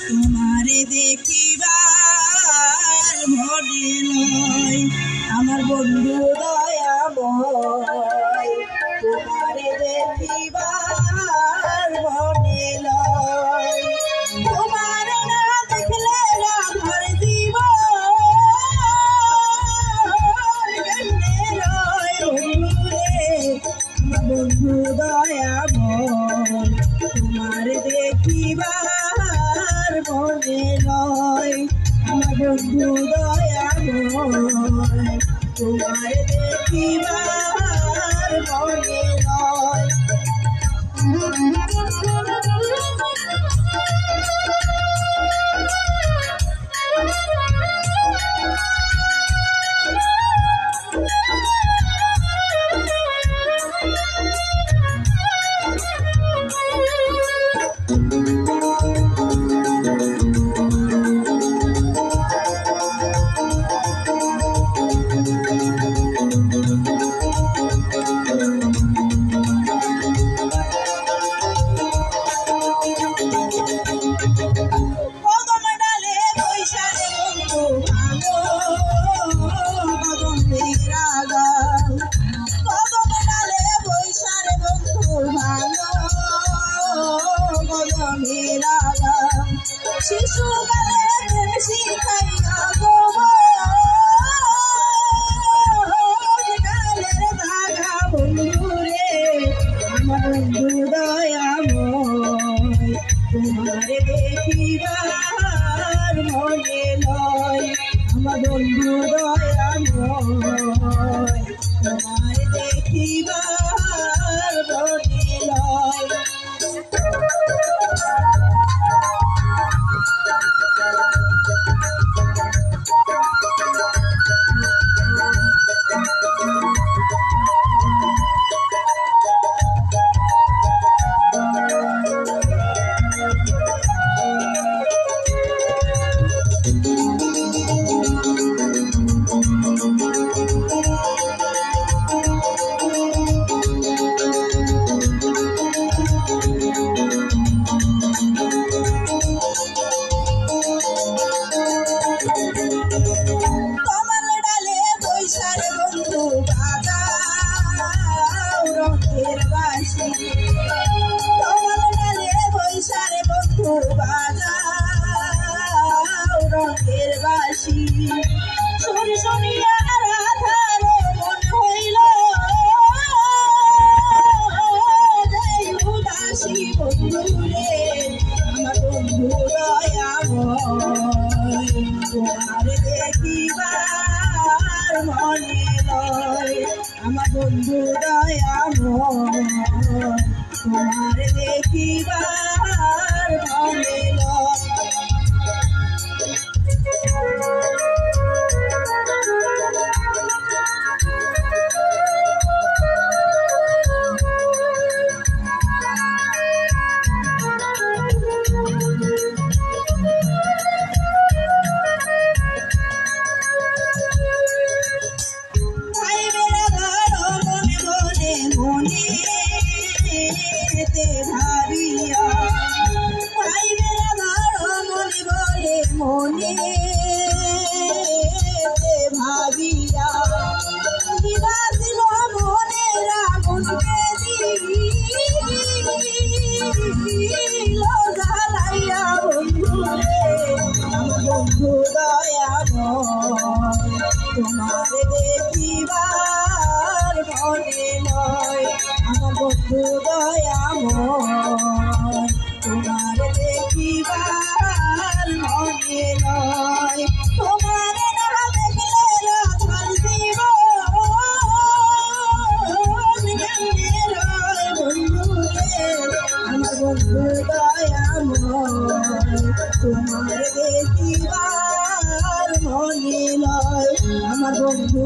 তোমারে দেখিবার মনে নয় আমার বন্ধু দয়াময়, তোমারে দেখিবার মনে নয়, তোমার না দেখলে আমার বন্ধু দয়াময়, তোমার দেখিবার মনে নয় আমার বন্ধু দয়াময়, তোমার দেখিবার মনে নয়। শিশুকালে শিখাইয়া গো কালের দাগা বন্ধুরে আমার বন্ধু দয়াময়, তোমারে দেখিবার মনে নয় আমার বন্ধু দয়াময়, তোমারে দেখিবার মনে নয়। তোমারে দেখিবার মনে নয় আমার বন্ধু দয়াময়, তোমারে দেখিবার মনে নয়। ভাবিয়া ভাই বেড়া ধরো মনে বলে মনে ভাবিয়া দিবাসিল মনে রাগুনকে দিল জ্বালাইয়া বন্ধুরে আমার বন্ধু দয়াময়, তোমারে দেখিবার মনে নয় আমার বন্ধু দয়াময়, তোমার দেখিবার মনে নয়, তোমার না দেখলে রাধার জীবন কেমনে রয় বন্ধুরে আমার বন্ধু দয়াময়, তোমার দেখিবার মনে নয় আমার বন্ধু